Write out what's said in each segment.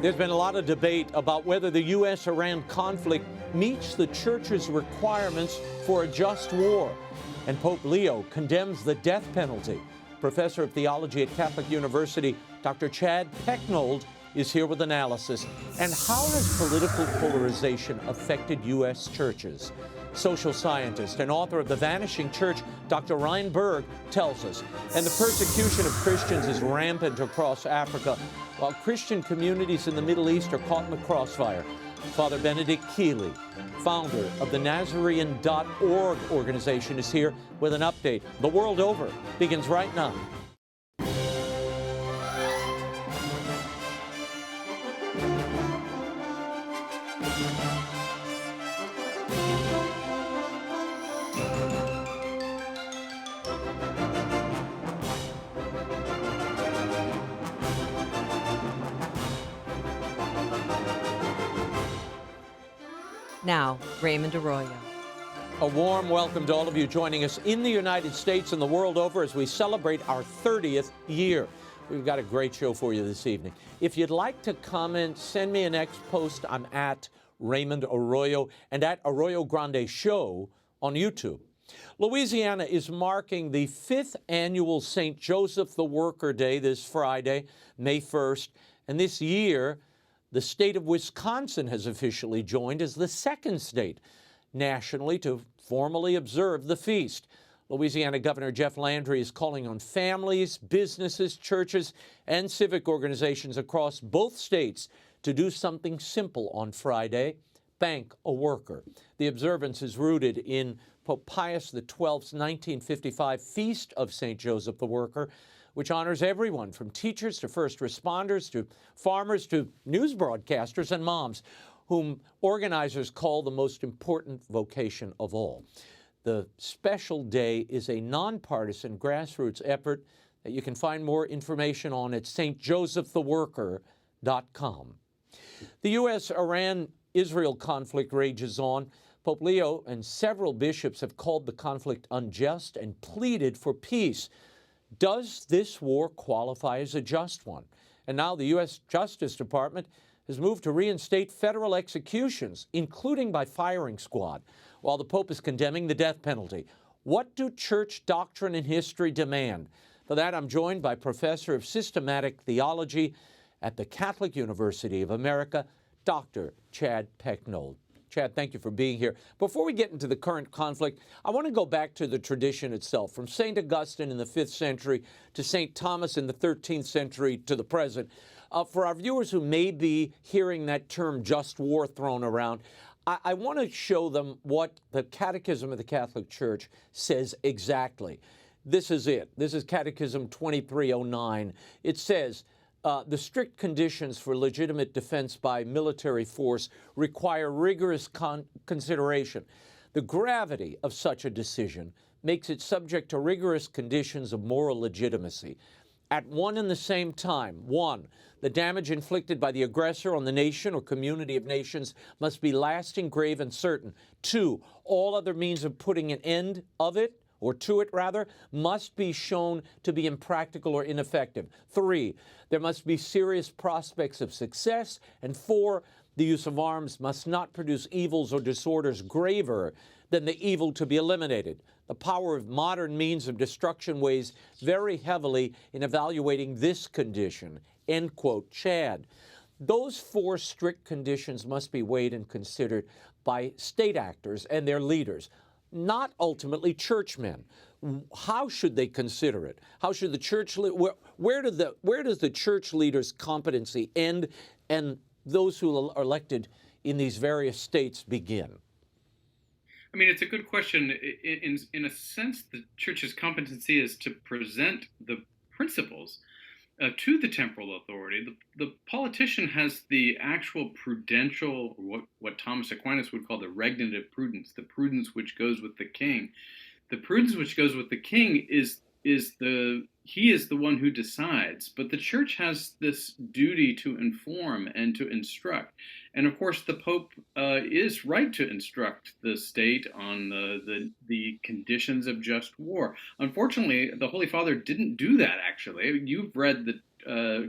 There's been a lot of debate about whether the U.S.-Iran conflict meets the Church's requirements for a just war. And Pope Leo condemns the death penalty. Professor of Theology at Catholic University, Dr. Chad Pecknold, is here with analysis. And how has political polarization affected U.S. churches? Social scientist and author of The Vanishing Church, Dr. Ryan Burge, tells us. And the persecution of Christians is rampant across Africa, while Christian communities in the Middle East are caught in the crossfire. Father Benedict Kiely, founder of the Nazarene.org organization, is here with an update. The World Over begins right now. Now, Raymond Arroyo. A warm welcome to all of you joining us in the United States and the world over as we celebrate our 30th year. We've got a great show for you this evening. If you'd like to comment, send me an X post. I'm at Raymond Arroyo and at Arroyo Grande Show on YouTube. Louisiana is marking the 5th annual St. Joseph the Worker Day this Friday, May 1st. And this year, the state of Wisconsin has officially joined as the second state nationally to formally observe the feast. Louisiana Governor Jeff Landry is calling on families, businesses, churches, and civic organizations across both states to do something simple on Friday: thank a worker. The observance is rooted in Pope Pius XII's 1955 Feast of St. Joseph the Worker, which honors everyone from teachers to first responders to farmers to news broadcasters and moms, whom organizers call the most important vocation of all. The special day is a nonpartisan grassroots effort that you can find more information on at stjosephtheworker.com. The U.S.-Iran-Israel conflict rages on. Pope Leo and several bishops have called the conflict unjust and pleaded for peace. Does this war qualify as a just one? And now the U.S. Justice Department has moved to reinstate federal executions, including by firing squad, while the Pope is condemning the death penalty. What do church doctrine and history demand? For that, I'm joined by Professor of Systematic Theology at the Catholic University of America, Dr. Chad Pecknold. Chad, thank you for being here. Before we get into the current conflict, I want to go back to the tradition itself, from St. Augustine in the 5th century to St. Thomas in the 13th century to the present. For our viewers who may be hearing that term just war thrown around, I want to show them what the Catechism of the Catholic Church says exactly. This is it. This is Catechism 2309. It says, the strict conditions for legitimate defense by military force require rigorous consideration. The gravity of such a decision makes it subject to rigorous conditions of moral legitimacy. At one and the same time, 1, the damage inflicted by the aggressor on the nation or community of nations must be lasting, grave, and certain. 2, all other means of putting an end of it, or to it rather, must be shown to be impractical or ineffective. 3, there must be serious prospects of success. And 4, the use of arms must not produce evils or disorders graver than the evil to be eliminated. The power of modern means of destruction weighs very heavily in evaluating this condition. End quote. Chad, those 4 strict conditions must be weighed and considered by state actors and their leaders, not ultimately churchmen. How should they consider it? How should the church, where does the church leaders' competency end and those who are elected in these various states begin? I mean, it's a good question. In a sense, the church's competency is to present the principles to the temporal authority. The politician has the actual prudential, what Thomas Aquinas would call the regnative prudence, the prudence which goes with the king. The prudence which goes with the king is he is the one who decides, but the church has this duty to inform and to instruct. And of course, the Pope is right to instruct the state on the conditions of just war. Unfortunately, the Holy Father didn't do that, actually. You've read the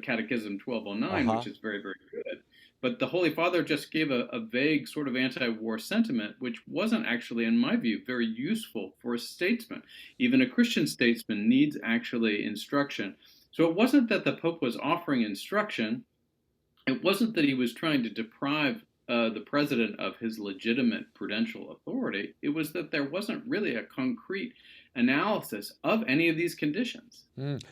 Catechism 1209, which is very, very good. But the Holy Father just gave a vague sort of anti-war sentiment, which wasn't actually, in my view, very useful for a statesman. Even a Christian statesman needs actually instruction. So it wasn't that the Pope was offering instruction. It wasn't that he was trying to deprive the president of his legitimate prudential authority. It was that there wasn't really a concrete analysis of any of these conditions.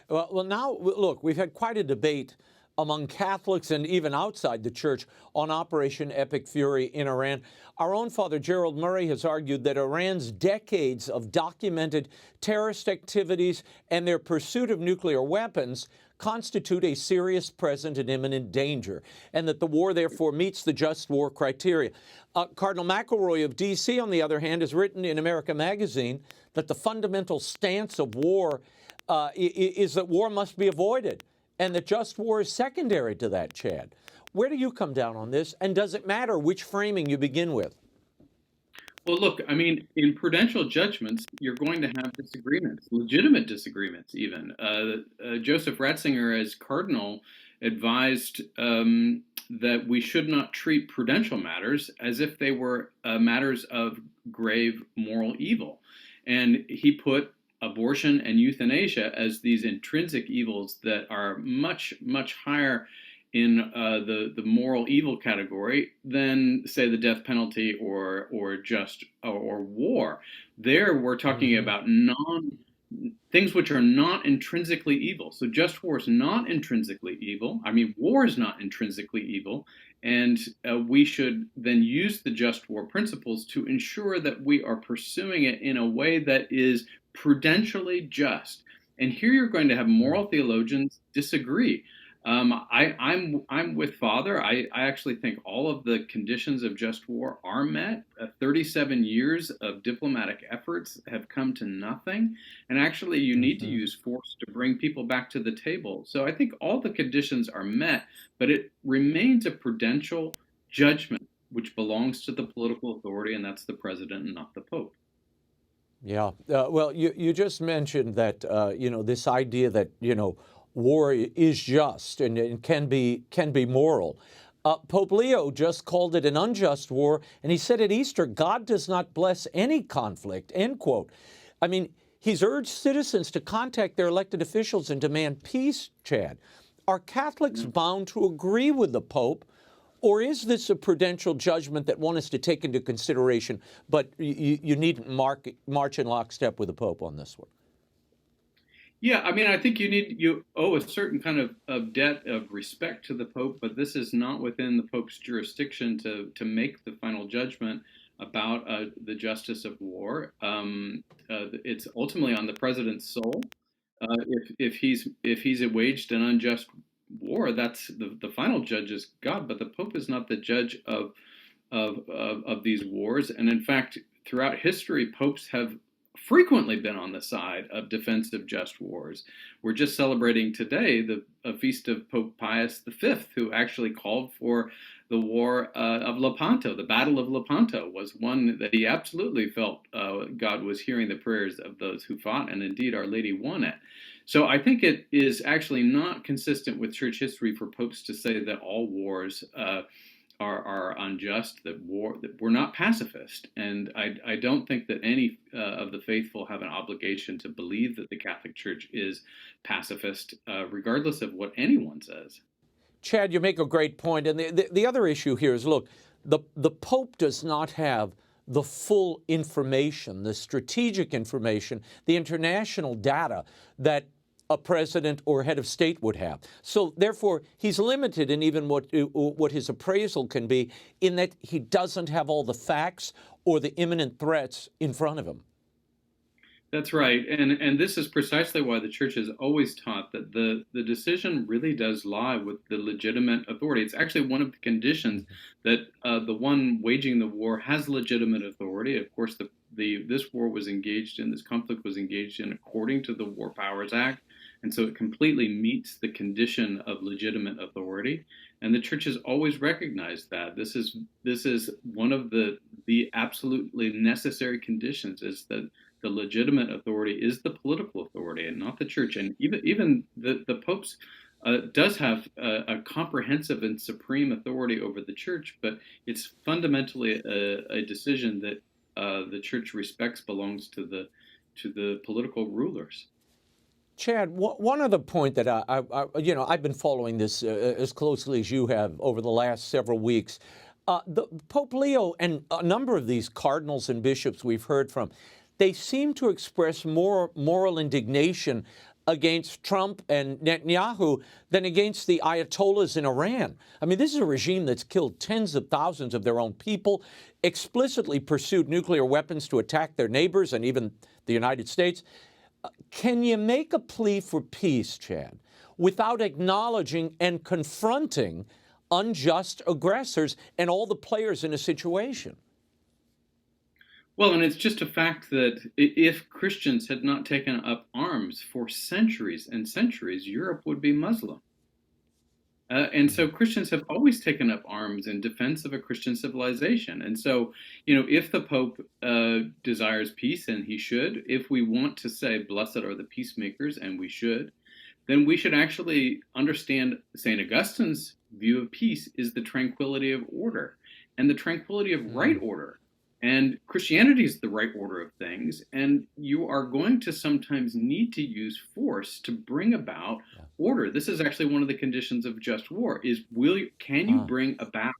Well, now, look, we've had quite a debate among Catholics and even outside the church on Operation Epic Fury in Iran. Our own Father Gerald Murray has argued that Iran's decades of documented terrorist activities and their pursuit of nuclear weapons constitute a serious present and imminent danger, and that the war, therefore, meets the just war criteria. Cardinal McElroy of D.C., on the other hand, has written in America Magazine that the fundamental stance of war is that war must be avoided, and that just war is secondary to that, Chad. Where do you come down on this, and does it matter which framing you begin with? Well, look, I mean, in prudential judgments, you're going to have disagreements, legitimate disagreements, even. Joseph Ratzinger, as cardinal, advised that we should not treat prudential matters as if they were matters of grave moral evil. And he put abortion and euthanasia as these intrinsic evils that are much, much higher in the moral evil category than, say, the death penalty or war. There, we're talking about things which are not intrinsically evil. So just war is not intrinsically evil. I mean, war is not intrinsically evil, and we should then use the just war principles to ensure that we are pursuing it in a way that is prudentially just. And here you're going to have moral theologians disagree. I'm with Father. I actually think all of the conditions of just war are met. 37 years of diplomatic efforts have come to nothing. And actually, you need to use force to bring people back to the table. So I think all the conditions are met, but it remains a prudential judgment, which belongs to the political authority, and that's the president and not the Pope. Yeah. Well, you just mentioned that, this idea that, war is just and can be moral. Pope Leo just called it an unjust war, and he said at Easter, God does not bless any conflict, end quote. I mean, he's urged citizens to contact their elected officials and demand peace, Chad. Are Catholics bound to agree with the Pope, or is this a prudential judgment that one is to take into consideration, but you needn't march in lockstep with the Pope on this one? Yeah, I mean, I think you owe a certain kind of debt of respect to the Pope, but this is not within the Pope's jurisdiction to make the final judgment about the justice of war. It's ultimately on the president's soul. If he's waged an unjust war, that's the final judge is God, but the Pope is not the judge of these wars. And in fact, throughout history, popes have frequently been on the side of defensive just wars. We're just celebrating today a feast of Pope Pius V, who actually called for the war of Lepanto. The Battle of Lepanto was one that he absolutely felt God was hearing the prayers of those who fought, and indeed Our Lady won it. So I think it is actually not consistent with church history for popes to say that all wars are unjust, that we're not pacifist. And I don't think that any of the faithful have an obligation to believe that the Catholic Church is pacifist, regardless of what anyone says. Chad, you make a great point. And the other issue here is, look, the Pope does not have the full information, the strategic information, the international data that a president or head of state would have. So therefore, he's limited in even what his appraisal can be, in that he doesn't have all the facts or the imminent threats in front of him. That's right. And this is precisely why the Church has always taught that the decision really does lie with the legitimate authority. It's actually one of the conditions that the one waging the war has legitimate authority. Of course, this war was engaged in, this conflict was engaged in according to the War Powers Act. And so it completely meets the condition of legitimate authority. And the Church has always recognized that. This is one of the absolutely necessary conditions, is that the legitimate authority is the political authority and not the Church. And even the Pope's does have a comprehensive and supreme authority over the church, but it's fundamentally a decision that the church respects belongs to the political rulers. Chad, one other point that I've been following this as closely as you have over the last several weeks. The Pope Leo and a number of these cardinals and bishops we've heard from, they seem to express more moral indignation against Trump and Netanyahu than against the Ayatollahs in Iran. I mean, this is a regime that's killed tens of thousands of their own people, explicitly pursued nuclear weapons to attack their neighbors and even the United States. Can you make a plea for peace, Chad, without acknowledging and confronting unjust aggressors and all the players in a situation? Well, and it's just a fact that if Christians had not taken up arms for centuries and centuries, Europe would be Muslim. And so Christians have always taken up arms in defense of a Christian civilization. And so, if the Pope desires peace, and he should, if we want to say, blessed are the peacemakers, and we should, then we should actually understand St. Augustine's view of peace is the tranquility of order and the tranquility of right order. And Christianity is the right order of things, and you are going to sometimes need to use force to bring about order. This is actually one of the conditions of just war, is can you bring about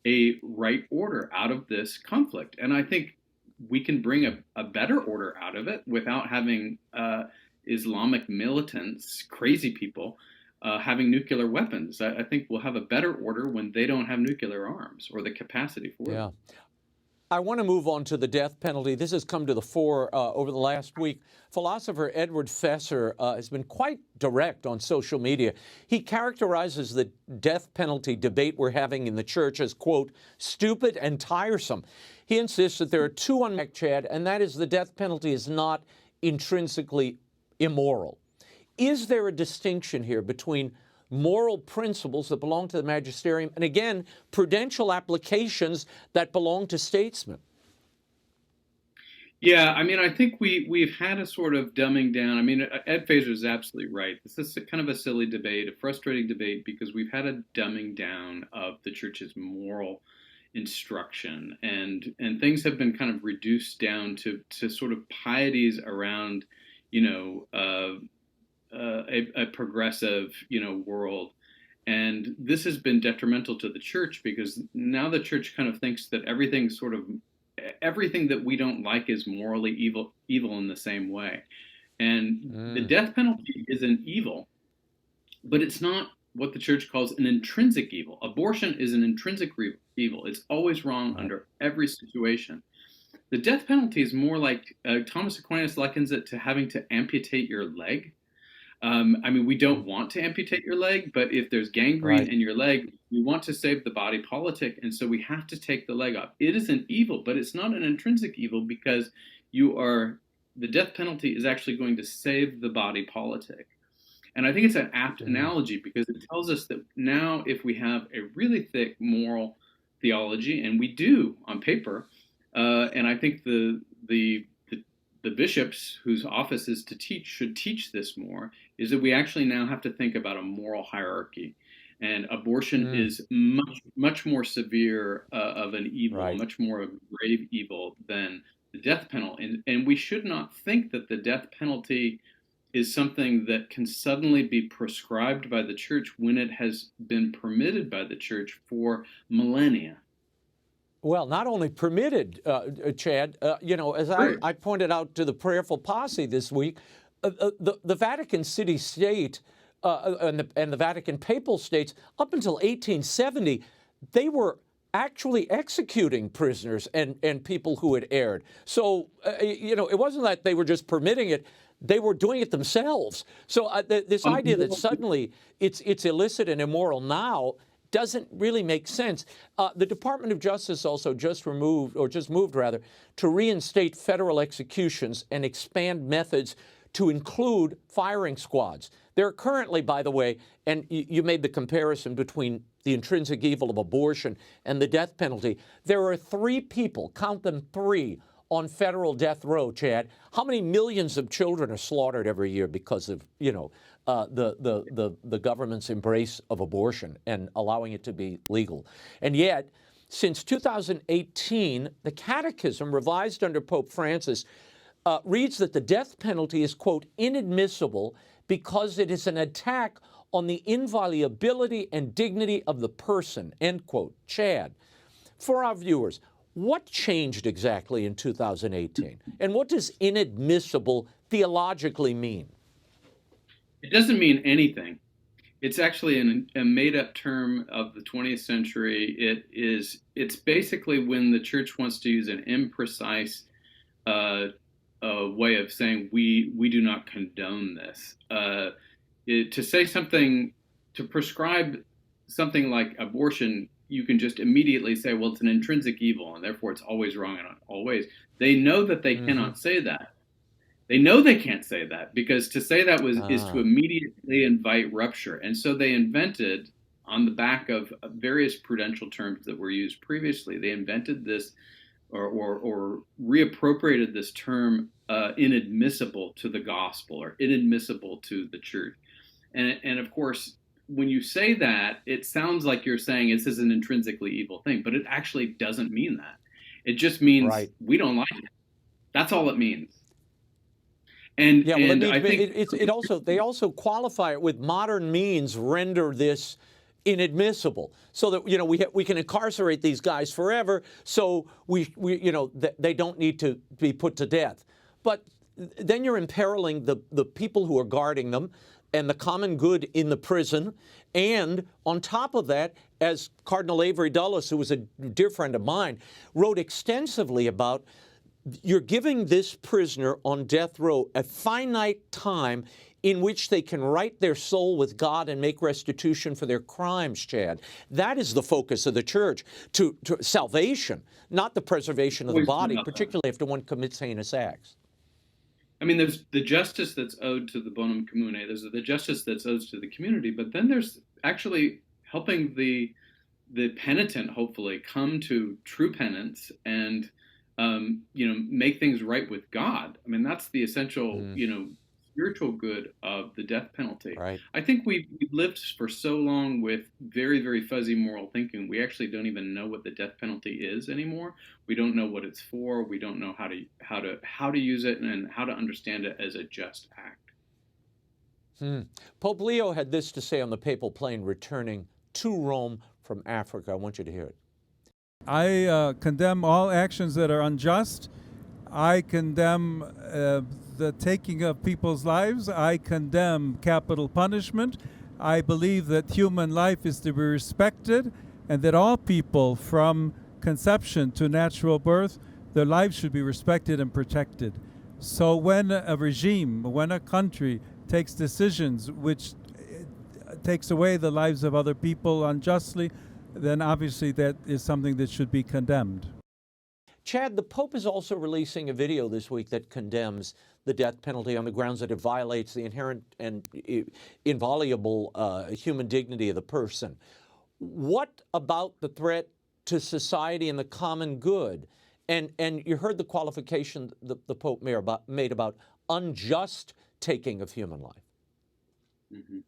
a right order out of this conflict? And I think we can bring a better order out of it without having Islamic militants, crazy people, having nuclear weapons. I think we'll have a better order when they don't have nuclear arms or the capacity for it. I want to move on to the death penalty. This has come to the fore over the last week. Philosopher Edward Fesser has been quite direct on social media. He characterizes the death penalty debate we're having in the church as, quote, stupid and tiresome. He insists that there are two unmet, Chad, and that is the death penalty is not intrinsically immoral. Is there a distinction here between moral principles that belong to the magisterium and, again, prudential applications that belong to statesmen? Yeah, I mean, I think we've had a sort of dumbing down. I mean, Ed Feser is absolutely right. This is kind of a silly debate, a frustrating debate, because we've had a dumbing down of the church's moral instruction, and things have been kind of reduced down to sort of pieties around, a progressive, world. And this has been detrimental to the church, because now the church kind of thinks that everything that we don't like is morally evil in the same way. And the death penalty is an evil, but it's not what the church calls an intrinsic evil. Abortion is an intrinsic evil. It's always wrong under every situation. The death penalty is more like, Thomas Aquinas likens it to having to amputate your leg. I mean, we don't want to amputate your leg, but if there's gangrene in your leg, we want to save the body politic, and so we have to take the leg off. It is an evil, but it's not an intrinsic evil, because the death penalty is actually going to save the body politic. And I think it's an apt analogy, because it tells us that now, if we have a really thick moral theology, and we do on paper, and I think the bishops whose office is to teach should teach this more, is that we actually now have to think about a moral hierarchy. And abortion is much more severe of an evil, much more of a grave evil than the death penalty. And we should not think that the death penalty is something that can suddenly be prescribed by the church when it has been permitted by the church for millennia. Well, not only permitted, Chad, as I pointed out to the prayerful posse this week, the Vatican city-state and the Vatican papal states, up until 1870, they were actually executing prisoners and people who had erred. So, it wasn't that they were just permitting it. They were doing it themselves. So this idea that suddenly it's illicit and immoral now doesn't really make sense. The Department of Justice also just moved to reinstate federal executions and expand methods to include firing squads. There are currently, by the way, and you made the comparison between the intrinsic evil of abortion and the death penalty, there are 3 people, count them 3, on federal death row, Chad. How many millions of children are slaughtered every year because of, the government's embrace of abortion and allowing it to be legal. And yet, since 2018, the Catechism, revised under Pope Francis, reads that the death penalty is, quote, inadmissible because it is an attack on the inviolability and dignity of the person, end quote. Chad, for our viewers, what changed exactly in 2018? And what does inadmissible theologically mean? It doesn't mean anything. It's actually a made-up term of the 20th century. It's basically when the church wants to use an imprecise way of saying we do not condone this. To say something, to prescribe something like abortion, you can just immediately say, well, it's an intrinsic evil, and therefore it's always wrong in all ways. They know that they cannot say that. They know they can't say that, because to say that is to immediately invite rupture. And so they invented, on the back of various prudential terms that were used previously, they invented this or reappropriated this term inadmissible to the gospel or inadmissible to the church. And of course, when you say that, it sounds like you're saying this is an intrinsically evil thing, but it actually doesn't mean that. It just means we don't like it. That's all it means. And yeah, well, and I think they also qualify it with modern means render this inadmissible, so that we can incarcerate these guys forever, so they don't need to be put to death. But then you're imperiling the people who are guarding them and the common good in the prison. And on top of that, as Cardinal Avery Dulles, who was a dear friend of mine, wrote extensively about, you're giving this prisoner on death row a finite time in which they can right their soul with God and make restitution for their crimes, Chad. That is the focus of the church, to salvation, not the preservation of the body, particularly after one commits heinous acts. I mean, there's the justice that's owed to the bonum commune, there's the justice that's owed to the community, but then there's actually helping the penitent, hopefully, come to true penance and make things right with God. I mean, that's the essential, spiritual good of the death penalty. Right. I think we've lived for so long with very, very fuzzy moral thinking. We actually don't even know what the death penalty is anymore. We don't know what it's for. We don't know how to use it and how to understand it as a just act. Pope Leo had this to say on the papal plane returning to Rome from Africa. I want you to hear it. I condemn all actions that are unjust. I condemn the taking of people's lives. I condemn capital punishment. I believe that human life is to be respected and that all people from conception to natural birth, their lives should be respected and protected. So when a regime, when a country takes decisions which takes away the lives of other people unjustly, then obviously that is something that should be condemned. Chad, the Pope is also releasing a video this week that condemns the death penalty on the grounds that it violates the inherent and inviolable human dignity of the person. What about the threat to society and the common good? And you heard the qualification the Pope made about unjust taking of human life. Mm-hmm.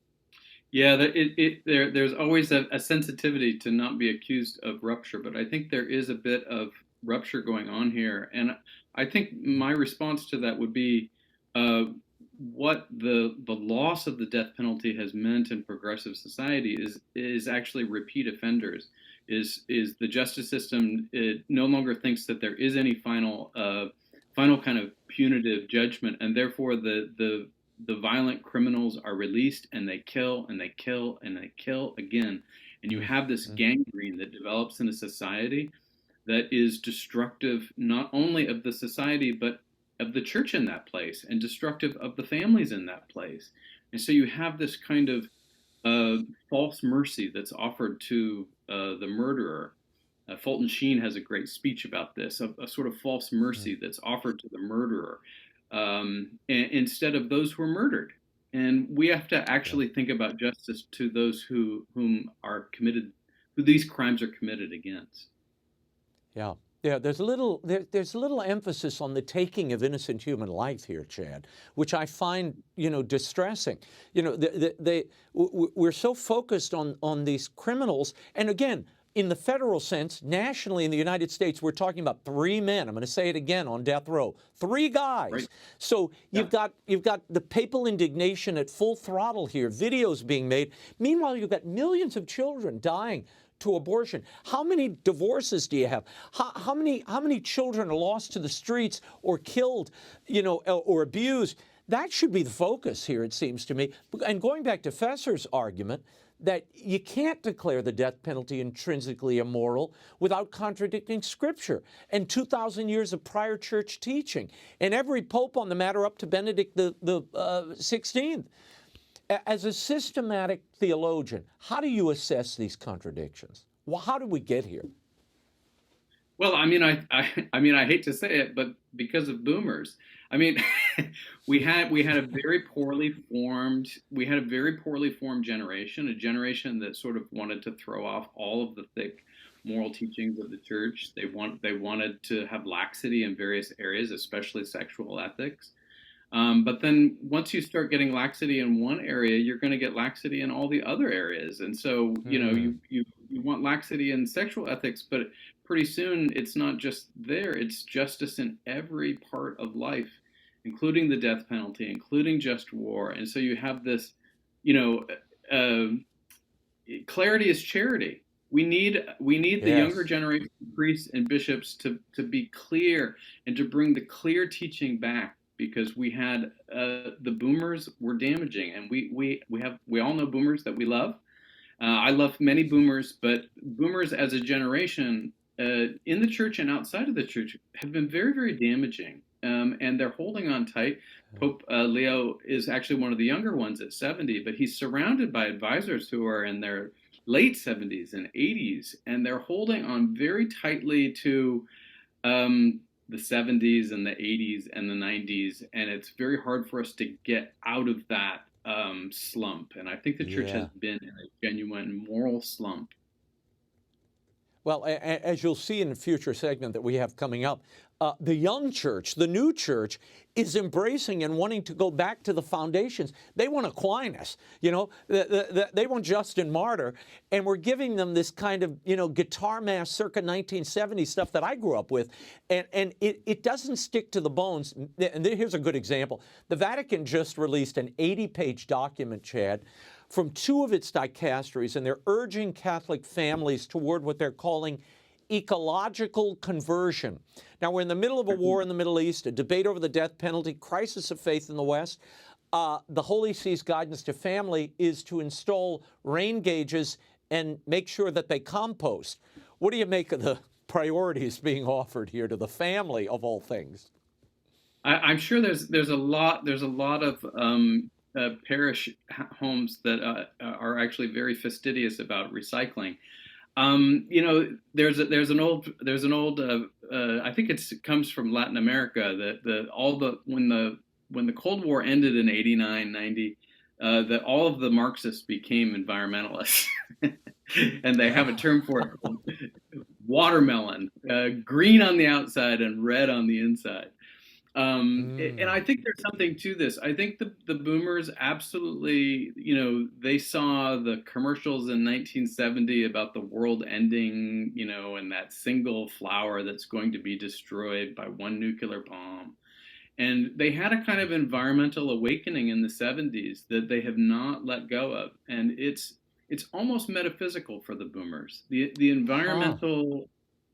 Yeah, there's always a sensitivity to not be accused of rupture, but I think there is a bit of rupture going on here. And I think my response to that would be what the loss of the death penalty has meant in progressive society is actually repeat offenders. Is the justice system, it no longer thinks that there is any final kind of punitive judgment, and therefore the violent criminals are released and they kill and they kill and they kill again. And you have this gangrene that develops in a society that is destructive not only of the society, but of the church in that place, and destructive of the families in that place. And so you have this kind of false mercy that's offered to the murderer. Fulton Sheen has a great speech about this, a sort of false mercy that's offered to the murderer instead of those who are murdered. And we have to actually think about justice to those who these crimes are committed against. Yeah. Yeah, there's a little emphasis on the taking of innocent human life here, Chad, which I find, distressing. We're so focused on these criminals, and again, in the federal sense, nationally in the United States, we're talking about 3 men. I'm going to say it again, on death row, 3 guys. Right. So you've got the papal indignation at full throttle here, videos being made. Meanwhile, you've got millions of children dying to abortion. How many divorces do you have? How many children are lost to the streets or killed, or abused? That should be the focus here, it seems to me. And going back to Fesser's argument that you can't declare the death penalty intrinsically immoral without contradicting Scripture and 2,000 years of prior church teaching and every pope on the matter up to Benedict the 16th. As a systematic theologian, how do you assess these contradictions? Well, how did we get here? Well, I mean, I hate to say it, but because of boomers. I mean, we had a very poorly formed generation, a generation that sort of wanted to throw off all of the thick moral teachings of the church. They wanted to have laxity in various areas, especially sexual ethics. But then once you start getting laxity in one area, you're going to get laxity in all the other areas. And so, you want laxity in sexual ethics, but pretty soon it's not just there, it's justice in every part of life, including the death penalty, including just war. And so you have this, clarity is charity. We need the younger generation of priests and bishops to be clear and to bring the clear teaching back, because we had the boomers were damaging, and we all know boomers that we love. I love many boomers, but boomers as a generation in the church and outside of the church have been very, very damaging, and they're holding on tight. Pope Leo is actually one of the younger ones at 70, but he's surrounded by advisors who are in their late 70s and 80s, and they're holding on very tightly to the 70s and the 80s and the 90s, and it's very hard for us to get out of that slump. And I think the church has been in a genuine moral slump. Well, as you'll see in a future segment that we have coming up, the young church, the new church, is embracing and wanting to go back to the foundations. They want Aquinas, they want Justin Martyr, and we're giving them this kind of, guitar mass circa 1970 stuff that I grew up with, and it doesn't stick to the bones. And here's a good example. The Vatican just released an 80-page document, Chad, from 2 of its dicasteries, and they're urging Catholic families toward what they're calling ecological conversion. Now, we're in the middle of a war in the Middle East, a debate over the death penalty, crisis of faith in the West. The Holy See's guidance to family is to install rain gauges and make sure that they compost. What do you make of the priorities being offered here to the family, of all things? I'm sure there's a lot of parish homes that are actually very fastidious about recycling. There's an old I think it comes from Latin America, that when the Cold War ended in 89, 90, that all of the Marxists became environmentalists, and they have a term for it, watermelon, green on the outside and red on the inside. And I think there's something to this. I think the boomers absolutely, they saw the commercials in 1970 about the world ending, and that single flower that's going to be destroyed by one nuclear bomb. And they had a kind of environmental awakening in the 70s that they have not let go of. And it's almost metaphysical for the boomers. The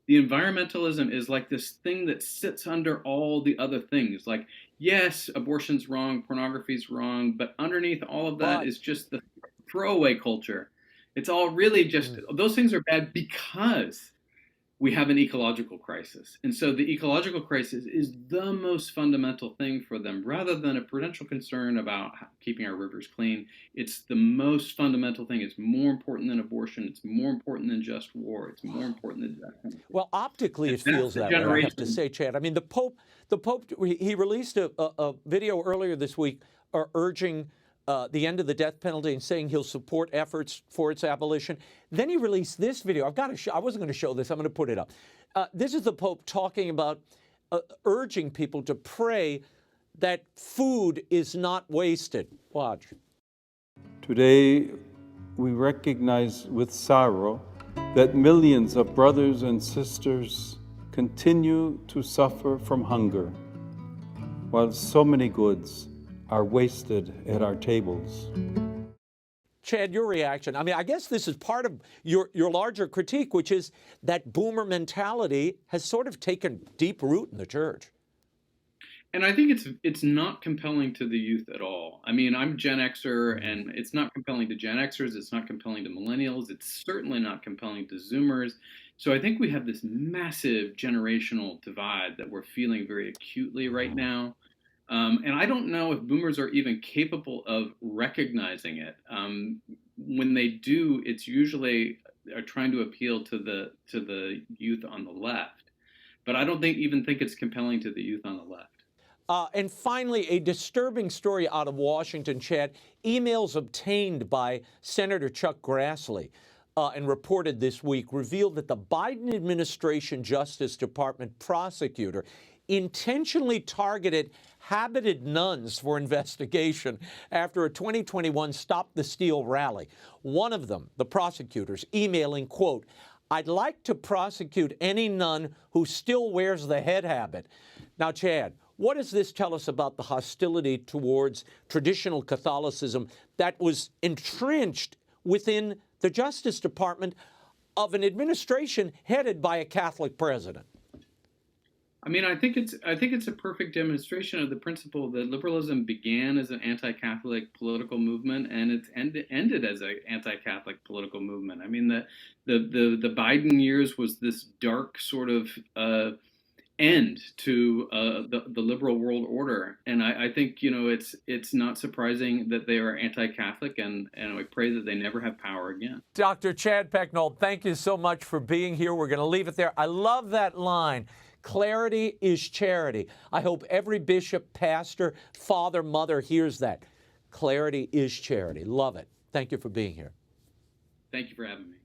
environmentalism is like this thing that sits under all the other things. Like, yes, abortion's wrong, pornography's wrong, but underneath all of that is just the throwaway culture. It's all really just, those things are bad because we have an ecological crisis. And so the ecological crisis is the most fundamental thing for them, rather than a prudential concern about keeping our rivers clean. It's the most fundamental thing. It's more important than abortion. It's more important than just war. It's more important than death. Well, optically, it feels that way, I have to say, Chad. I mean, the Pope, he released a video earlier this week urging the end of the death penalty and saying he'll support efforts for its abolition. Then he released this video. I've got to show. I wasn't going to show this. I'm going to put it up. This is the Pope talking about urging people to pray that food is not wasted. Watch. Today, we recognize with sorrow that millions of brothers and sisters continue to suffer from hunger, while so many goods are wasted at our tables. Chad, your reaction. I mean, I guess this is part of your larger critique, which is that boomer mentality has sort of taken deep root in the church. And I think it's not compelling to the youth at all. I mean, I'm Gen Xer, and it's not compelling to Gen Xers. It's not compelling to millennials. It's certainly not compelling to Zoomers. So I think we have this massive generational divide that we're feeling very acutely right now. And I don't know if boomers are even capable of recognizing it. When they do, it's usually are trying to appeal to the youth on the left. But I don't even think it's compelling to the youth on the left. And finally, a disturbing story out of Washington, Chad. Emails obtained by Senator Chuck Grassley and reported this week revealed that the Biden administration Justice Department prosecutor intentionally targeted habited nuns for investigation after a 2021 Stop the Steal rally. One of them, the prosecutors, emailing, quote, "I'd like to prosecute any nun who still wears the head habit." Now, Chad, what does this tell us about the hostility towards traditional Catholicism that was entrenched within the Justice Department of an administration headed by a Catholic president? I mean, I think it's a perfect demonstration of the principle that liberalism began as an anti-Catholic political movement, and it's ended as an anti-Catholic political movement. I mean, the Biden years was this dark sort of end to the liberal world order, and I think it's not surprising that they are anti-Catholic, and I pray that they never have power again. Dr. Chad Pecknold, thank you so much for being here. We're going to leave it there. I love that line. Clarity is charity. I hope every bishop, pastor, father, mother hears that. Clarity is charity. Love it. Thank you for being here. Thank you for having me.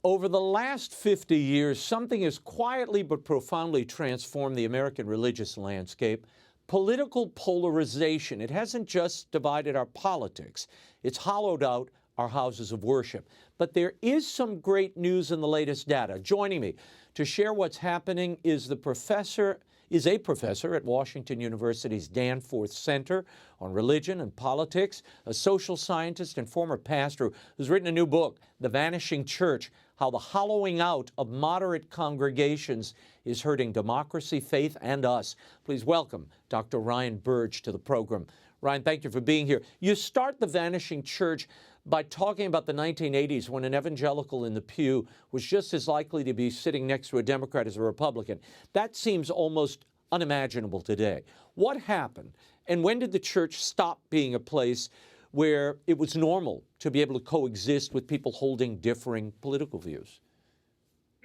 Over the last 50 years, something has quietly but profoundly transformed the American religious landscape. Political polarization. It hasn't just divided our politics. It's hollowed out our houses of worship. But there is some great news in the latest data. Joining me to share what's happening is a professor at Washington University's Danforth Center on Religion and Politics, a social scientist and former pastor who's written a new book, The Vanishing Church: How the Hollowing Out of Moderate Congregations is Hurting Democracy, Faith, and Us. Please welcome Dr. Ryan Burge to the program. Ryan, thank you for being here. You start The Vanishing Church by talking about the 1980s when an evangelical in the pew was just as likely to be sitting next to a Democrat as a Republican. That seems almost unimaginable today. What happened, and when did the church stop being a place where it was normal to be able to coexist with people holding differing political views?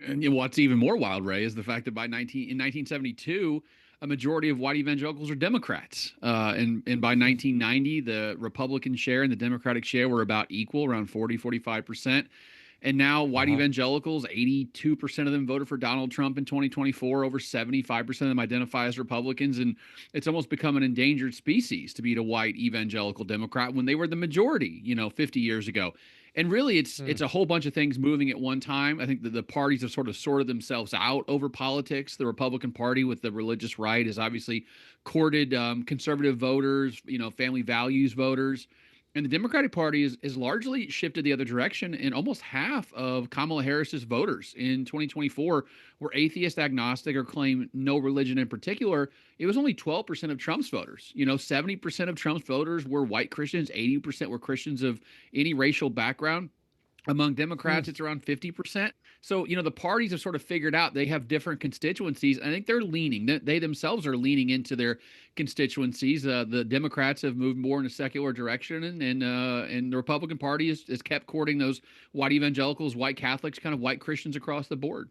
And what's even more wild, Ray, is the fact that in 1972, a majority of white evangelicals are Democrats. And by 1990, the Republican share and the Democratic share were about equal, around 45%. And now white evangelicals, 82% of them voted for Donald Trump in 2024. Over 75% of them identify as Republicans. And it's almost become an endangered species to be a white evangelical Democrat when they were the majority, 50 years ago. And really, it's a whole bunch of things moving at one time. I think that the parties have sort of sorted themselves out over politics. The Republican Party with the religious right has obviously courted conservative voters, family values voters. And the Democratic Party is largely shifted the other direction, and almost half of Kamala Harris's voters in 2024 were atheist, agnostic, or claim no religion in particular. It was only 12% of Trump's voters. 70% of Trump's voters were white Christians, 80% were Christians of any racial background. Among Democrats, it's around 50%. So, the parties have sort of figured out they have different constituencies. I think they themselves are leaning into their constituencies. The Democrats have moved more in a secular direction, and the Republican Party has kept courting those white evangelicals, white Catholics, kind of white Christians across the board.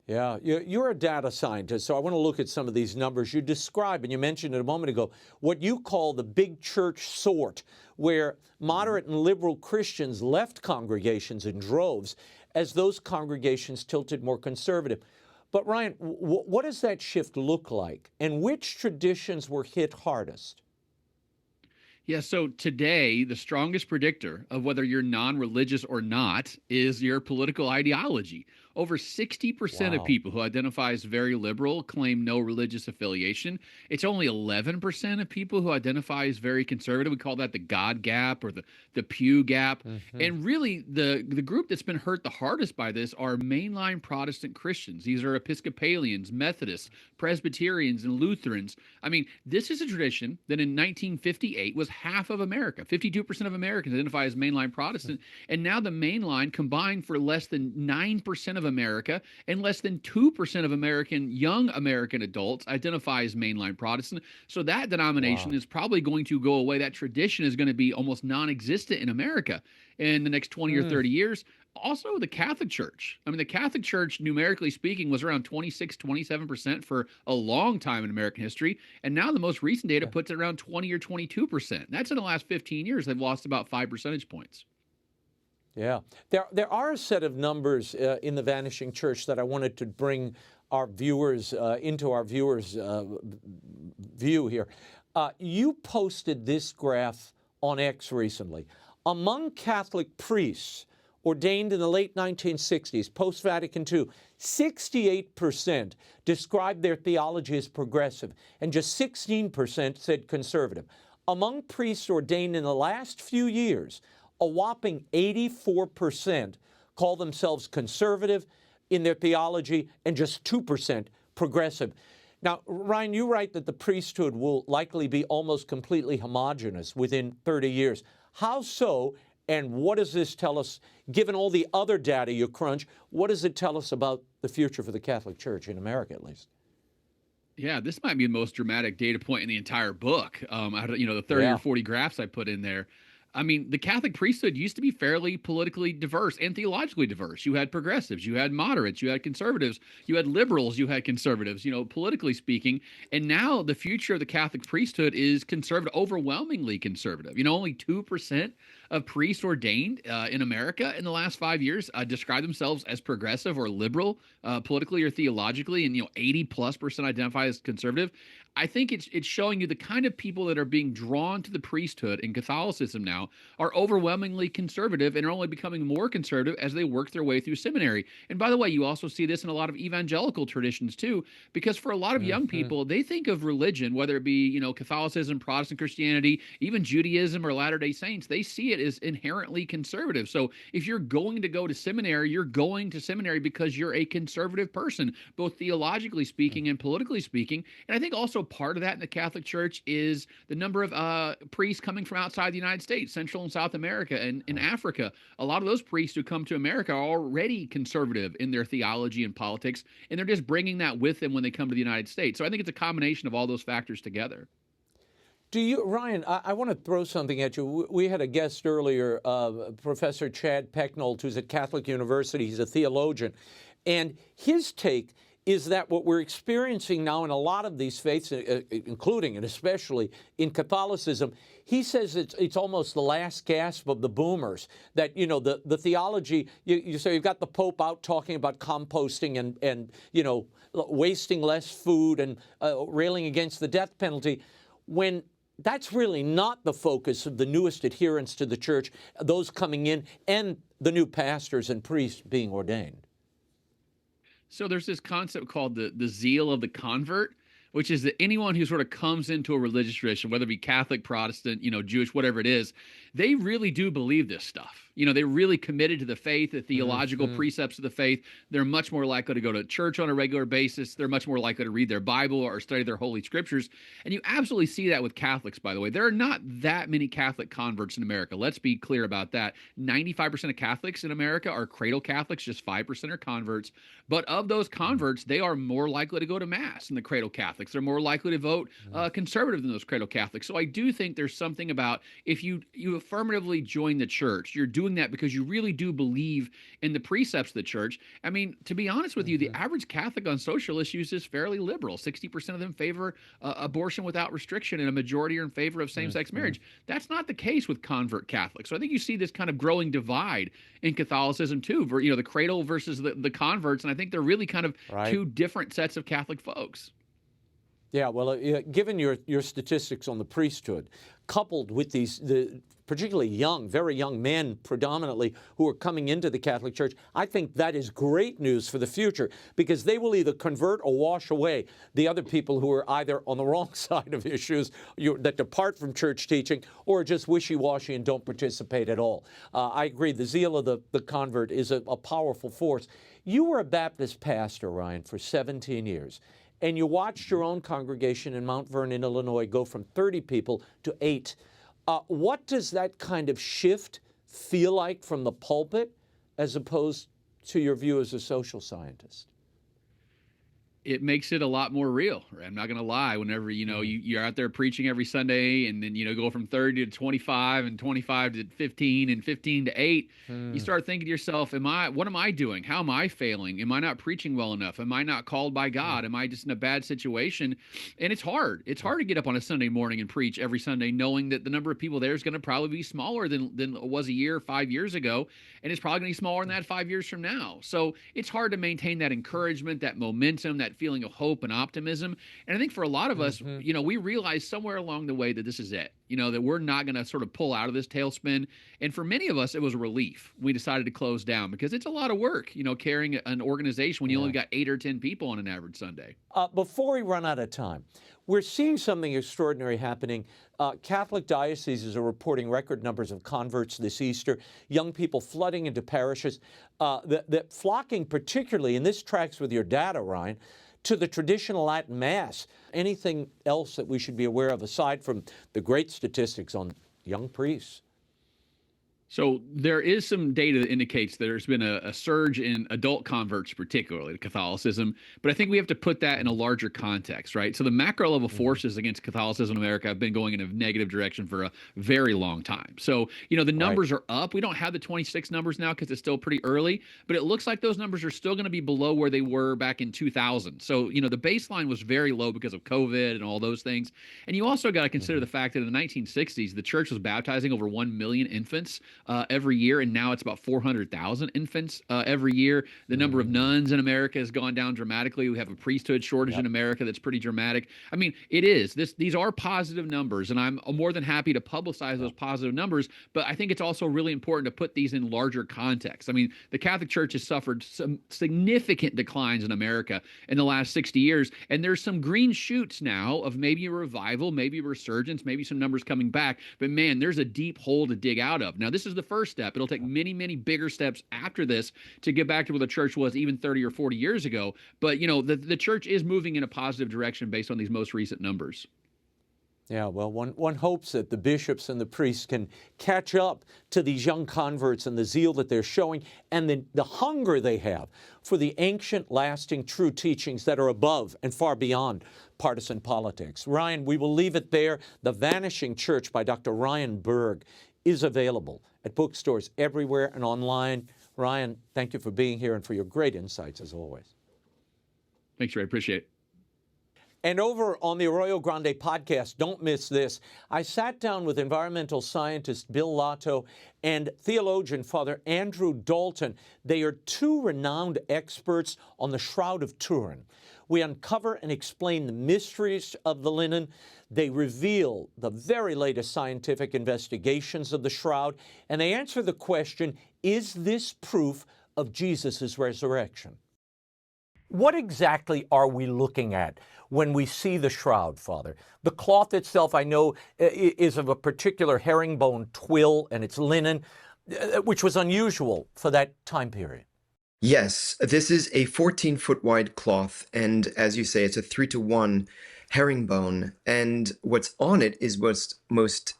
Yeah, you're a data scientist, so I want to look at some of these numbers. You describe, and you mentioned it a moment ago, what you call the big church sort, where moderate and liberal Christians left congregations in droves as those congregations tilted more conservative. But Ryan, what does that shift look like, and which traditions were hit hardest? Yeah, so today, the strongest predictor of whether you're non-religious or not is your political ideology. Over 60% of Wow. people who identify as very liberal claim no religious affiliation. It's only 11% of people who identify as very conservative. We call that the God gap or the Pew gap. And really, the group that's been hurt the hardest by this are mainline Protestant Christians. These are Episcopalians, Methodists, Presbyterians, and Lutherans. I mean, this is a tradition that in 1958 was half of America. 52% of Americans identify as mainline Protestant. And now the mainline combined for less than 9% of America, and less than 2% of young American adults identify as mainline Protestant. So that denomination is probably going to go away. That tradition is going to be almost non-existent in America in the next 20 or 30 years. Also, the Catholic Church. I mean, the Catholic Church, numerically speaking, was around 26, 27% for a long time in American history. And now the most recent data puts it around 20 or 22%. That's in the last 15 years. They've lost about 5 percentage points. Yeah, there are a set of numbers in the Vanishing Church that I wanted to bring our viewers into our viewers' view here. You posted this graph on X recently. Among Catholic priests ordained in the late 1960s, post-Vatican II, 68% described their theology as progressive, and just 16% said conservative. Among priests ordained in the last few years, a whopping 84% call themselves conservative in their theology and just 2% progressive. Now, Ryan, you write that the priesthood will likely be almost completely homogenous within 30 years. How so, and what does this tell us, given all the other data you crunch, what does it tell us about the future for the Catholic Church, in America at least? Yeah, this might be the most dramatic data point in the entire book. Out of, the 30 or 40 graphs I put in there. I mean, the Catholic priesthood used to be fairly politically diverse and theologically diverse. You had progressives, you had moderates, you had conservatives, you had liberals, you had conservatives, politically speaking. And now the future of the Catholic priesthood is conservative, overwhelmingly conservative. Only 2% of priests ordained in America in the last 5 years describe themselves as progressive or liberal politically or theologically, and 80+% identify as conservative. I think it's showing you the kind of people that are being drawn to the priesthood in Catholicism now are overwhelmingly conservative and are only becoming more conservative as they work their way through seminary. And by the way, you also see this in a lot of evangelical traditions too, because for a lot of young people, they think of religion, whether it be, Catholicism, Protestant Christianity, even Judaism or Latter-day Saints, they see it as inherently conservative. So if you're going to go to seminary, you're going to seminary because you're a conservative person, both theologically speaking and politically speaking. And I think also part of that in the Catholic Church is the number of priests coming from outside the United States, Central and South America, and in Africa. A lot of those priests who come to America are already conservative in their theology and politics, and they're just bringing that with them when they come to the United States. So I think it's a combination of all those factors together. Ryan, I want to throw something at you. We had a guest earlier, Professor Chad Pecknold, who's at Catholic University. He's a theologian. And his take is that what we're experiencing now in a lot of these faiths, including and especially in Catholicism, he says it's almost the last gasp of the boomers, that, the theology, you say you've got the Pope out talking about composting and wasting less food and railing against the death penalty, when that's really not the focus of the newest adherents to the church, those coming in, and the new pastors and priests being ordained. So there's this concept called the zeal of the convert, which is that anyone who sort of comes into a religious tradition, whether it be Catholic, Protestant, Jewish, whatever it is, they really do believe this stuff. They're really committed to the faith, the theological precepts of the faith. They're much more likely to go to church on a regular basis. They're much more likely to read their Bible or study their Holy Scriptures. And you absolutely see that with Catholics, by the way. There are not that many Catholic converts in America. Let's be clear about that. 95% of Catholics in America are cradle Catholics, just 5% are converts. But of those converts, they are more likely to go to Mass than the cradle Catholics. They're more likely to vote conservative than those cradle Catholics. So I do think there's something about if you affirmatively join the church, you're doing doing that because you really do believe in the precepts of the church. I mean, to be honest with you, the average Catholic on social issues is fairly liberal. 60% of them favor abortion without restriction, and a majority are in favor of same-sex marriage. That's not the case with convert Catholics. So I think you see this kind of growing divide in Catholicism too, the cradle versus the converts, and I think they're really kind of two different sets of Catholic folks. Yeah, well, given your statistics on the priesthood, coupled with the particularly young, very young men predominantly who are coming into the Catholic Church, I think that is great news for the future, because they will either convert or wash away the other people who are either on the wrong side of issues that depart from church teaching, or just wishy-washy and don't participate at all. I agree, the zeal of the convert is a powerful force. You were a Baptist pastor, Ryan, for 17 years. And you watched your own congregation in Mount Vernon, Illinois, go from 30 people to 8. What does that kind of shift feel like from the pulpit as opposed to your view as a social scientist? It makes it a lot more real. I'm not going to lie. Whenever, you're out there preaching every Sunday, and then, go from 30 to 25 and 25 to 15 and 15 to 8, you start thinking to yourself, what am I doing? How am I failing? Am I not preaching well enough? Am I not called by God? Am I just in a bad situation? And it's hard. It's hard to get up on a Sunday morning and preach every Sunday, knowing that the number of people there is going to probably be smaller than it was a year, 5 years ago. And it's probably going to be smaller than that 5 years from now. So it's hard to maintain that encouragement, that momentum, that feeling of hope and optimism. And I think for a lot of us, we realize somewhere along the way that this is it, that we're not going to sort of pull out of this tailspin. And for many of us, it was a relief. We decided to close down because it's a lot of work, carrying an organization when you only got 8 or 10 people on an average Sunday. Before we run out of time, we're seeing something extraordinary happening. Catholic dioceses are reporting record numbers of converts this Easter, young people flooding into parishes, that flocking particularly, and this tracks with your data, Ryan, to the traditional Latin Mass. Anything else that we should be aware of aside from the great statistics on young priests? So there is some data that indicates that there's been a surge in adult converts, particularly to Catholicism. But I think we have to put that in a larger context, right? So the macro level forces against Catholicism in America have been going in a negative direction for a very long time. So, the numbers are up. We don't have the 26 numbers now because it's still pretty early, but it looks like those numbers are still going to be below where they were back in 2000. So, the baseline was very low because of COVID and all those things. And you also got to consider the fact that in the 1960s, the church was baptizing over 1 million infants every year, and now it's about 400,000 infants every year. The number of nuns in America has gone down dramatically. We have a priesthood shortage in America that's pretty dramatic. I mean, it is. These are positive numbers, and I'm more than happy to publicize those positive numbers, but I think it's also really important to put these in larger context. I mean, the Catholic Church has suffered some significant declines in America in the last 60 years, and there's some green shoots now of maybe a revival, maybe a resurgence, maybe some numbers coming back, but man, there's a deep hole to dig out of. Now, this is the first step. It'll take many, many bigger steps after this to get back to where the church was even 30 or 40 years ago. But, the church is moving in a positive direction based on these most recent numbers. Yeah, well, one hopes that the bishops and the priests can catch up to these young converts and the zeal that they're showing and the hunger they have for the ancient, lasting, true teachings that are above and far beyond partisan politics. Ryan, we will leave it there. The Vanishing Church by Dr. Ryan Burge is available at bookstores everywhere and online. Ryan, thank you for being here and for your great insights as always. Thanks, Ray. Appreciate it. And over on the Arroyo Grande podcast, don't miss this. I sat down with environmental scientist Bill Lotto and theologian Father Andrew Dalton. They are two renowned experts on the Shroud of Turin. We uncover and explain the mysteries of the linen. They reveal the very latest scientific investigations of the shroud, and they answer the question, is this proof of Jesus' resurrection? What exactly are we looking at when we see the shroud, Father? The cloth itself, I know, is of a particular herringbone twill, and it's linen, which was unusual for that time period. Yes, this is a 14-foot wide cloth, and as you say, it's a 3-to-1 herringbone, and what's on it is what's most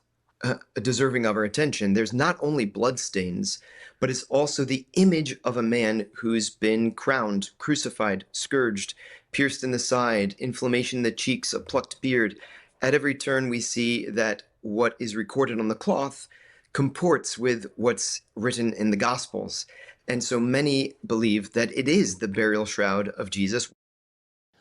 deserving of our attention. There's not only bloodstains, but it's also the image of a man who's been crowned, crucified, scourged, pierced in the side, inflammation in the cheeks, a plucked beard. At every turn, we see that what is recorded on the cloth comports with what's written in the Gospels. And so many believe that it is the burial shroud of Jesus.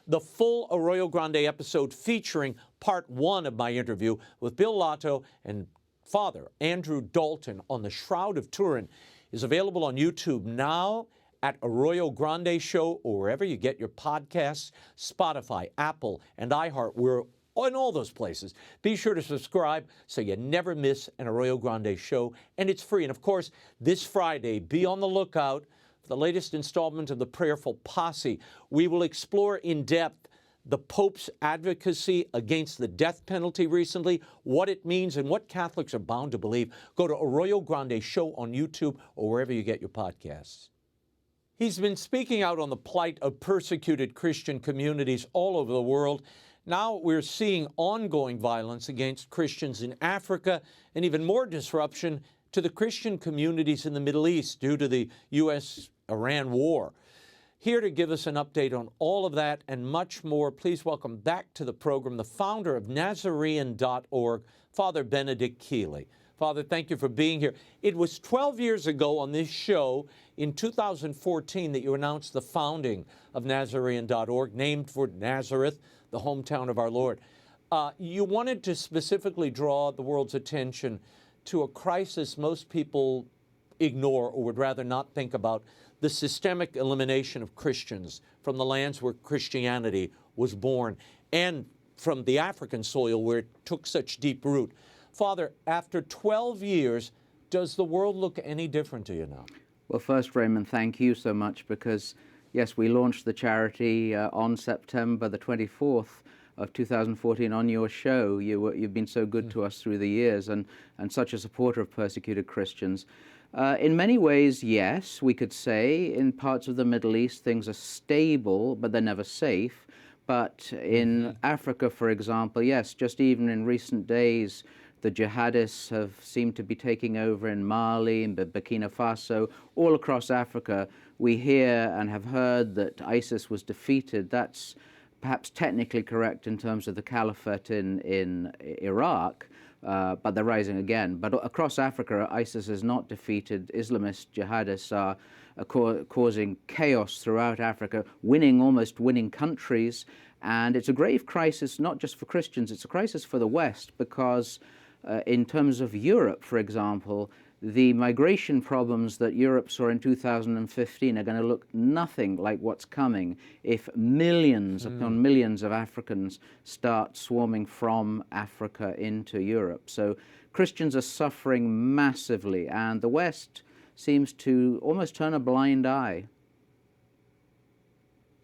The full Arroyo Grande episode featuring part 1 of my interview with Bill Lotto and Father Andrew Dalton on the Shroud of Turin is available on YouTube now at Arroyo Grande Show or wherever you get your podcasts, Spotify, Apple, and iHeart. We're in all those places. Be sure to subscribe so you never miss an Arroyo Grande show, and it's free. And of course, this Friday, be on the lookout for the latest installment of the Prayerful Posse. We will explore in depth the Pope's advocacy against the death penalty recently, what it means, and what Catholics are bound to believe. Go to Arroyo Grande Show on YouTube or wherever you get your podcasts. He's been speaking out on the plight of persecuted Christian communities all over the world. Now we're seeing ongoing violence against Christians in Africa and even more disruption to the Christian communities in the Middle East due to the U.S.-Iran war. Here to give us an update on all of that and much more, please welcome back to the program the founder of Nazarene.org, Father Benedict Kiely. Father, thank you for being here. It was 12 years ago on this show in 2014 that you announced the founding of Nazarene.org, named for Nazareth, the hometown of our Lord. You wanted to specifically draw the world's attention to a crisis most people ignore or would rather not think about, the systemic elimination of Christians from the lands where Christianity was born and from the African soil where it took such deep root. Father, after 12 years, does the world look any different to you now? Well, first, Raymond, thank you so much because, yes, we launched the charity on September the 24th of 2014 on your show. You've been so good to us through the years and such a supporter of persecuted Christians. In many ways, yes, we could say in parts of the Middle East things are stable, but they're never safe. But in Africa, for example, yes, just even in recent days, the jihadists have seemed to be taking over in Mali, in Burkina Faso, all across Africa. We hear and have heard that ISIS was defeated. That's perhaps technically correct in terms of the caliphate in Iraq, but they're rising again. But across Africa, ISIS is not defeated. Islamist jihadists are causing chaos throughout Africa, almost winning countries. And it's a grave crisis, not just for Christians, it's a crisis for the West, because in terms of Europe, for example, the migration problems that Europe saw in 2015 are going to look nothing like what's coming if millions upon millions of Africans start swarming from Africa into Europe. So Christians are suffering massively, and the West seems to almost turn a blind eye.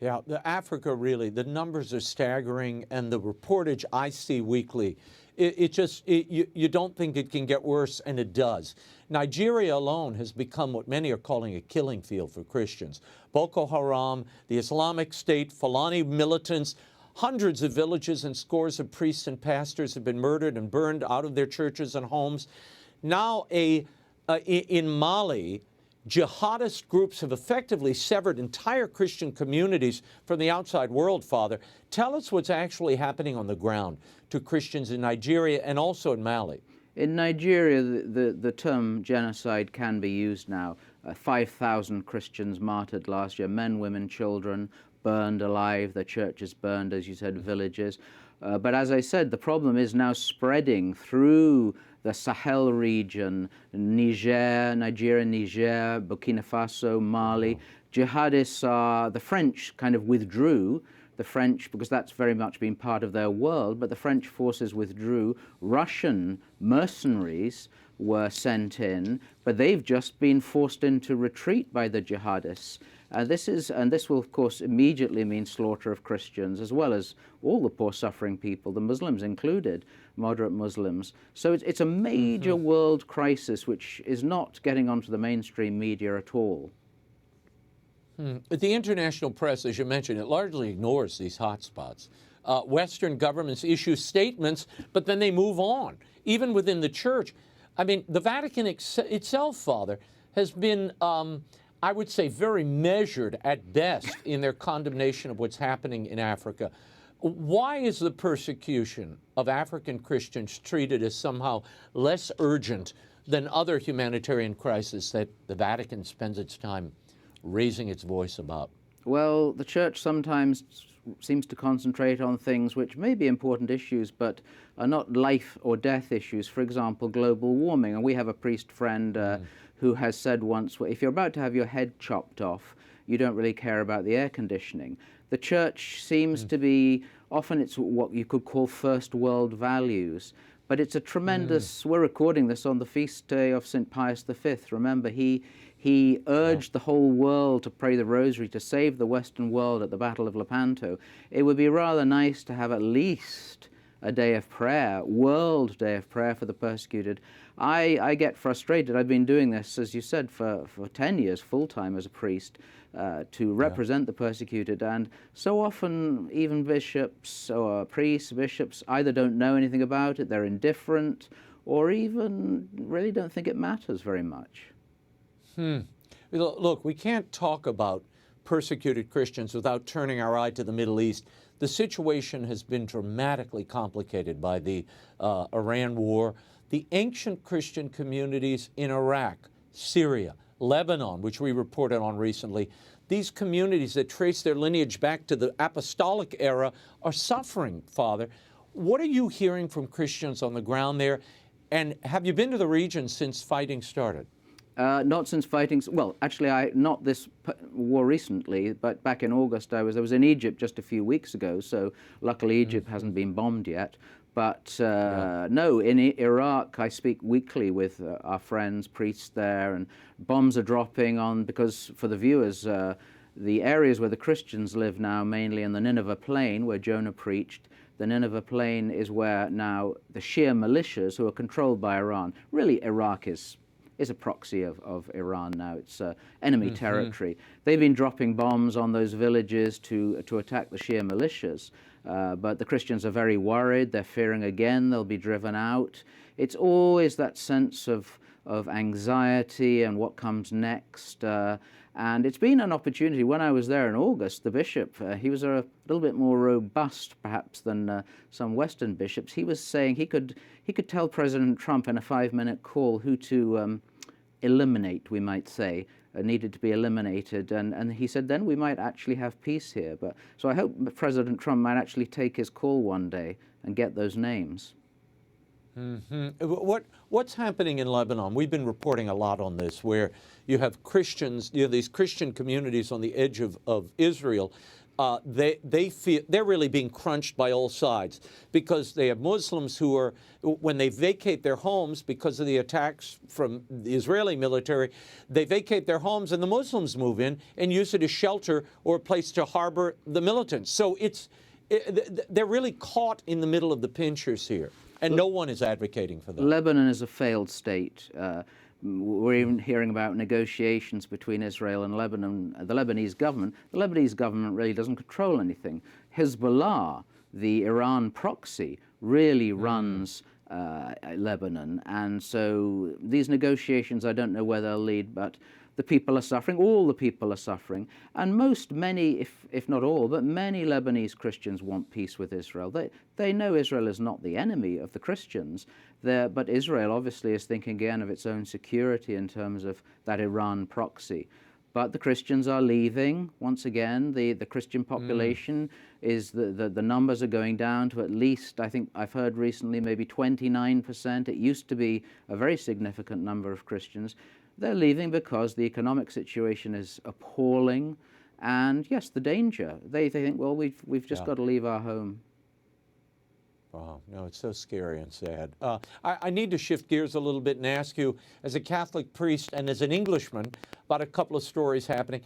Yeah, Africa really, the numbers are staggering, and the reportage I see weekly, you don't think it can get worse, and it does. Nigeria alone has become what many are calling a killing field for Christians. Boko Haram, the Islamic State, Fulani militants, hundreds of villages and scores of priests and pastors have been murdered and burned out of their churches and homes. Now, in Mali, jihadist groups have effectively severed entire Christian communities from the outside world, Father. Tell us what's actually happening on the ground to Christians in Nigeria and also in Mali. In Nigeria, the term genocide can be used now. 5,000 Christians martyred last year, men, women, children, burned alive, their churches burned, as you said, villages. But as I said, the problem is now spreading through the Sahel region, Nigeria, Niger, Burkina Faso, Mali. Jihadists the French kind of withdrew. The French, because that's very much been part of their world, but the French forces withdrew. Russian mercenaries were sent in, but they've just been forced into retreat by the jihadists. This will, of course, immediately mean slaughter of Christians, as well as all the poor suffering people, the Muslims included, moderate Muslims. So it's a major world crisis, which is not getting onto the mainstream media at all. The international press, as you mentioned, it largely ignores these hotspots. Western governments issue statements, but then they move on, even within the church. I mean, the Vatican itself, Father, has been, I would say, very measured at best in their condemnation of what's happening in Africa. Why is the persecution of African Christians treated as somehow less urgent than other humanitarian crises that the Vatican spends its time raising its voice about? Well, the Church sometimes seems to concentrate on things which may be important issues but are not life or death issues. For example, global warming. And we have a priest friend who has said once, well, if you're about to have your head chopped off, you don't really care about the air conditioning. The Church seems to be, often it's what you could call first world values. But it's a tremendous, we're recording this on the feast day of St. Pius V. Remember, he urged the whole world to pray the rosary to save the Western world at the Battle of Lepanto. It would be rather nice to have at least a day of prayer, World Day of Prayer for the persecuted. I get frustrated. I've been doing this, as you said, for 10 years full-time as a priest to represent the persecuted. And so often even bishops or priests, bishops either don't know anything about it, they're indifferent, or even really don't think it matters very much. Look, we can't talk about persecuted Christians without turning our eye to the Middle East. The situation has been dramatically complicated by the Iran war. The ancient Christian communities in Iraq, Syria, Lebanon, which we reported on recently, these communities that trace their lineage back to the apostolic era are suffering, Father. What are you hearing from Christians on the ground there? And have you been to the region since fighting started? Not since fighting. Well, actually, not this war recently, but back in August, I was in Egypt just a few weeks ago. So luckily, Egypt hasn't been bombed yet. But no, in Iraq, I speak weekly with our friends, priests there, and bombs are dropping on, because for the viewers, the areas where the Christians live now, mainly in the Nineveh Plain, where Jonah preached. The Nineveh Plain is where now the Shia militias, who are controlled by Iran, really Iraq is a proxy of Iran now. It's enemy territory. They've been dropping bombs on those villages to attack the Shia militias. But the Christians are very worried. They're fearing again they'll be driven out. It's always that sense of anxiety and what comes next. And it's been an opportunity. When I was there in August, the bishop, he was a little bit more robust perhaps than some Western bishops. He was saying he could tell President Trump in a 5-minute call who to eliminate, we might say, needed to be eliminated. And he said then we might actually have peace here. So I hope President Trump might actually take his call one day and get those names. What's happening in Lebanon? We've been reporting a lot on this, where you have Christians, these Christian communities on the edge of Israel. They feel they're really being crunched by all sides, because they have Muslims who are, when they vacate their homes because of the attacks from the Israeli military, they vacate their homes and the Muslims move in and use it as shelter or a place to harbor the militants. So they're really caught in the middle of the pinchers here. And no one is advocating for them. Lebanon is a failed state. We're even hearing about negotiations between Israel and Lebanon, the Lebanese government. The Lebanese government really doesn't control anything. Hezbollah, the Iran proxy, really runs Lebanon. And so these negotiations, I don't know where they'll lead, but the people are suffering. All the people are suffering. And many, if not all, but many Lebanese Christians want peace with Israel. They know Israel is not the enemy of the Christians, but Israel obviously is thinking again of its own security in terms of that Iran proxy. But the Christians are leaving. Once again, the Christian population is, the numbers are going down to at least, I think I've heard recently, maybe 29%. It used to be a very significant number of Christians. They're leaving because the economic situation is appalling, and yes, the danger. They think, well, we've just got to leave our home. Wow, no, it's so scary and sad. I need to shift gears a little bit and ask you, as a Catholic priest and as an Englishman, about a couple of stories happening.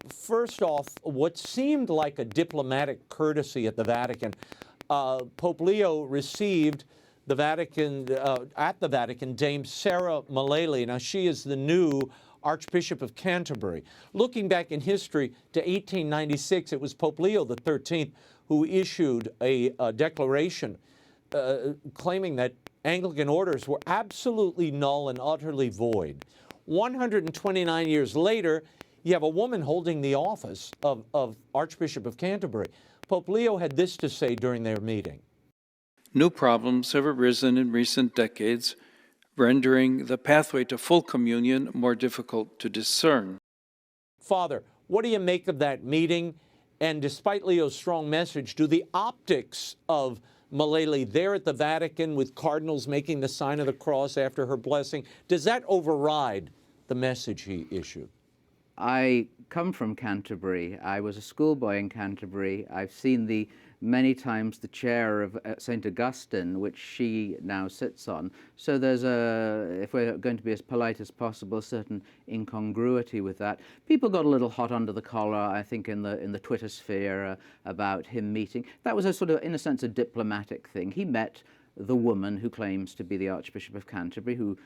First off, what seemed like a diplomatic courtesy at the Vatican, Pope Leo received at the Vatican, Dame Sarah Malele. Now, she is the new Archbishop of Canterbury. Looking back in history to 1896, it was Pope Leo XIII who issued a declaration claiming that Anglican orders were absolutely null and utterly void. 129 years later, you have a woman holding the office of Archbishop of Canterbury. Pope Leo had this to say during their meeting. New problems have arisen in recent decades rendering the pathway to full communion more difficult to discern. Father, what do you make of that meeting? And despite Leo's strong message, do the optics of Malele there at the Vatican with cardinals making the sign of the cross after her blessing, does that override the message he issued? I come from Canterbury. I was a schoolboy in Canterbury. I've seen many times the chair of St. Augustine, which she now sits on. So there's if we're going to be as polite as possible, a certain incongruity with that. People got a little hot under the collar, I think, in the Twitter sphere about him meeting. That was a sort of, in a sense, a diplomatic thing. He met the woman who claims to be the Archbishop of Canterbury, who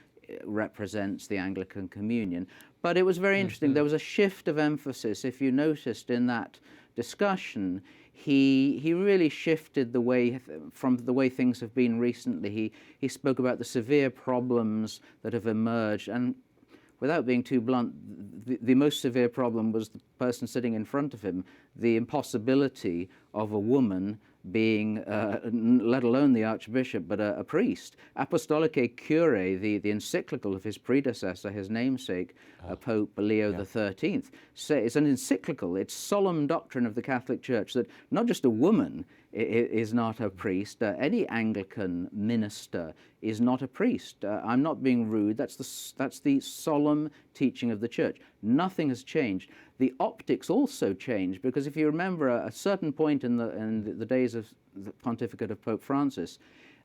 represents the Anglican Communion. But it was very interesting. There was a shift of emphasis. If you noticed in that discussion, he really shifted the way from the way things have been recently. He spoke about the severe problems that have emerged, and without being too blunt, the most severe problem was the person sitting in front of him, the impossibility of a woman being, let alone the Archbishop, but a priest. Apostolicae Curae, the encyclical of his predecessor, his namesake, Pope Leo XIII, it's an encyclical. It's solemn doctrine of the Catholic Church that not just a woman is not a priest. Any Anglican minister is not a priest. I'm not being rude. That's the solemn teaching of the Church. Nothing has changed. The optics also changed, because if you remember a certain point in the days of the pontificate of Pope Francis,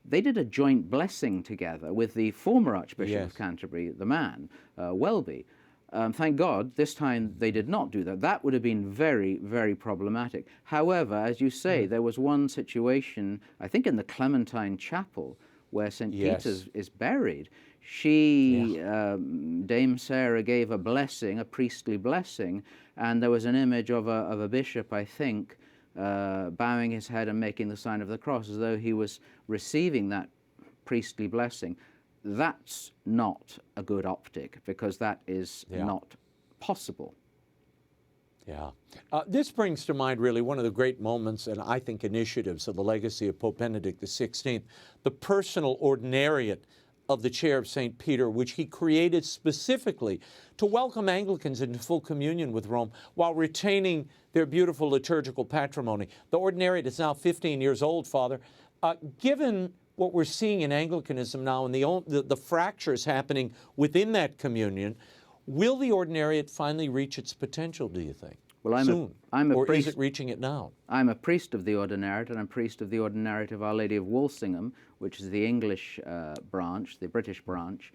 they did a joint blessing together with the former Archbishop of Canterbury, the man, Welby. Thank God, this time they did not do that. That would have been very, very problematic. However, as you say, there was one situation, I think in the Clementine Chapel, where St. Peter's is buried. Dame Sarah gave a blessing, a priestly blessing, and there was an image of a bishop, I think, bowing his head and making the sign of the cross, as though he was receiving that priestly blessing. That's not a good optic, because that is not possible. Yeah. This brings to mind really one of the great moments and I think initiatives of the legacy of Pope Benedict XVI, the personal ordinariate of the chair of St. Peter, which he created specifically to welcome Anglicans into full communion with Rome while retaining their beautiful liturgical patrimony. The ordinariate is now 15 years old, Father. Given what we're seeing in Anglicanism now and the fractures happening within that communion, will the ordinariate finally reach its potential, do you think? Well, soon? Or is it reaching it now? I'm a priest of the ordinariate, and I'm priest of the ordinariate of Our Lady of Walsingham, which is the English branch, the British branch.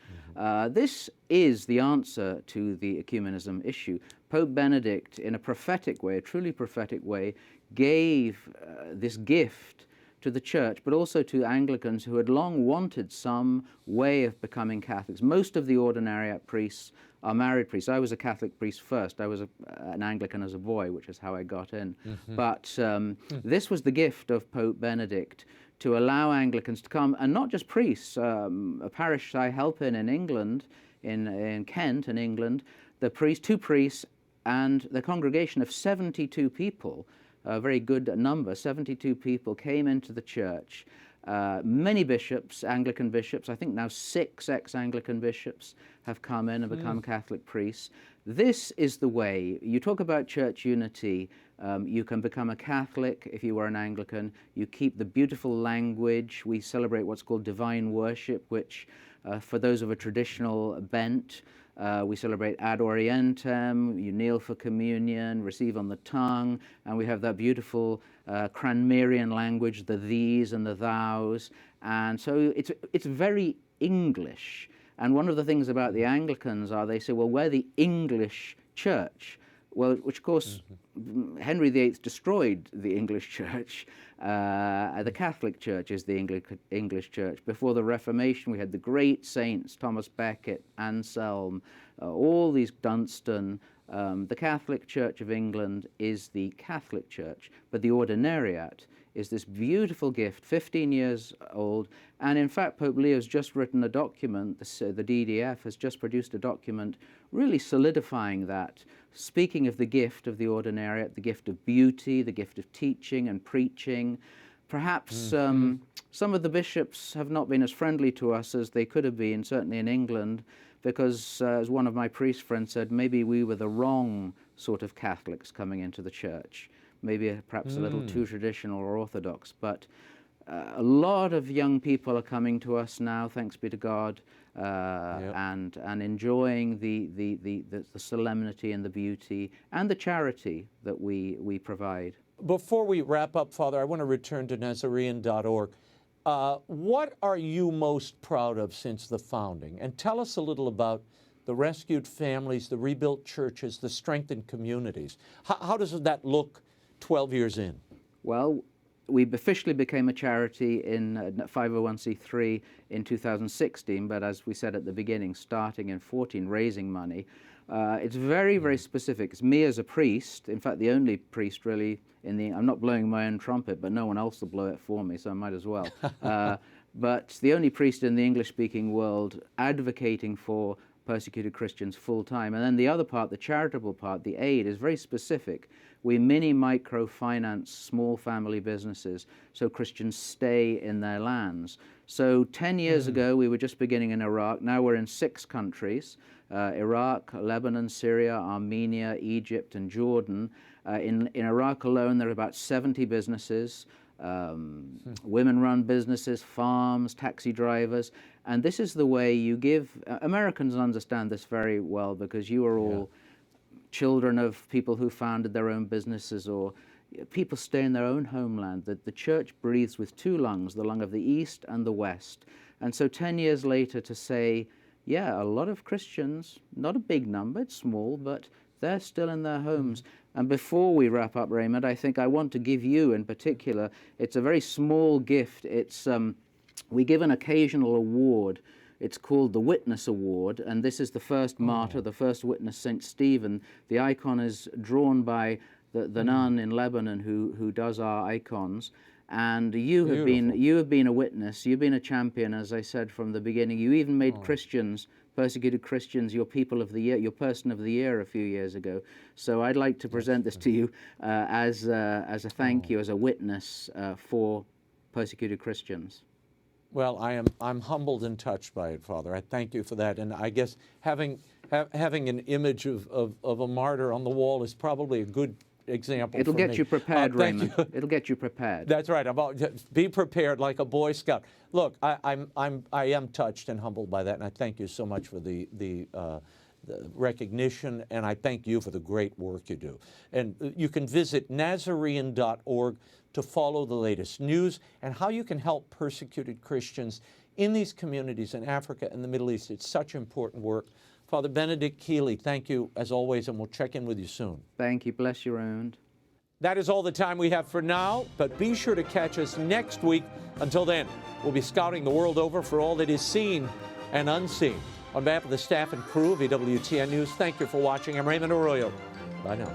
This is the answer to the ecumenism issue. Pope Benedict, in a prophetic way, a truly prophetic way, gave this gift to the Church, but also to Anglicans who had long wanted some way of becoming Catholics. Most of the ordinariate priests are married priests. I was a Catholic priest first. I was an Anglican as a boy, which is how I got in. But this was the gift of Pope Benedict, to allow Anglicans to come, and not just priests. A parish I help in England, in Kent in England, two priests and the congregation of 72 people, a very good number, 72 people came into the church. Many bishops, Anglican bishops, I think now 6 ex-Anglican bishops have come in and become Catholic priests. This is the way. You talk about church unity. You can become a Catholic if you were an Anglican. You keep the beautiful language. We celebrate what's called divine worship, which for those of a traditional bent, we celebrate ad orientem, you kneel for communion, receive on the tongue, and we have that beautiful Cranmerian language, the these and the thous. And so it's very English. And one of the things about the Anglicans are they say, well, we're the English church. Well, which of course, Henry VIII destroyed the English church. The Catholic Church is the English church. Before the Reformation, we had the great saints, Thomas Becket, Anselm, all these, Dunstan. The Catholic Church of England is the Catholic Church, but the ordinariate is this beautiful gift, 15 years old. And in fact, Pope Leo's just written a document, the DDF has just produced a document really solidifying that, speaking of the gift of the ordinariate, the gift of beauty, the gift of teaching and preaching. perhaps some of the bishops have not been as friendly to us as they could have been, certainly in England, because, as one of my priest friends said, maybe we were the wrong sort of Catholics coming into the church, maybe perhaps a little too traditional or orthodox. But a lot of young people are coming to us now, thanks be to God, and enjoying the solemnity and the beauty and the charity that we provide. Before we wrap up, Father, I want to return to Nazarene.org. What are you most proud of since the founding? And tell us a little about the rescued families, the rebuilt churches, the strengthened communities. How does that look 12 years in? Well, we officially became a charity in 501c3 in 2016, but as we said at the beginning, starting in 14, raising money. It's very, very specific. It's me as a priest, in fact, the only priest really I'm not blowing my own trumpet, but no one else will blow it for me, so I might as well. But the only priest in the English-speaking world advocating for persecuted Christians full-time. And then the other part, the charitable part, the aid, is very specific. We microfinance small family businesses so Christians stay in their lands. So 10 years ago, we were just beginning in Iraq. Now we're in 6 countries, Iraq, Lebanon, Syria, Armenia, Egypt, and Jordan. In Iraq alone, there are about 70 businesses, women-run businesses, farms, taxi drivers. And this is the way you give. Americans understand this very well because you are all children of people who founded their own businesses, or people stay in their own homeland. The church breathes with 2 lungs, the lung of the East and the West. And so 10 years later to say, yeah, a lot of Christians, not a big number, it's small, but they're still in their homes. And before we wrap up, Raymond, I think I want to give you in particular, it's a very small gift. It's we give an occasional award. It's called the Witness Award, and this is the first martyr, the first witness, St. Stephen. The icon is drawn by the nun in Lebanon who does our icons. And you have been a witness. You've been a champion, as I said from the beginning. You even made Christians, persecuted Christians, your people of the year, your person of the year a few years ago. So I'd like to present this to you as a thank you, as a witness for persecuted Christians. Well, I'm humbled and touched by it, Father. I thank you for that. And I guess having an image of a martyr on the wall is probably a good example. It'll get you prepared, Raymond. It'll get you prepared. That's right. Be prepared like a Boy Scout. Look, I am touched and humbled by that, and I thank you so much for the recognition, and I thank you for the great work you do. And you can visit Nazarene.org to follow the latest news and how you can help persecuted Christians in these communities in Africa and the Middle East. It's such important work. Father Benedict Kiely, thank you as always, and we'll check in with you soon. Thank you. Bless you, Raymond. That is all the time we have for now, but be sure to catch us next week. Until then, we'll be scouting the world over for all that is seen and unseen. On behalf of the staff and crew of EWTN News, thank you for watching. I'm Raymond Arroyo. Bye now.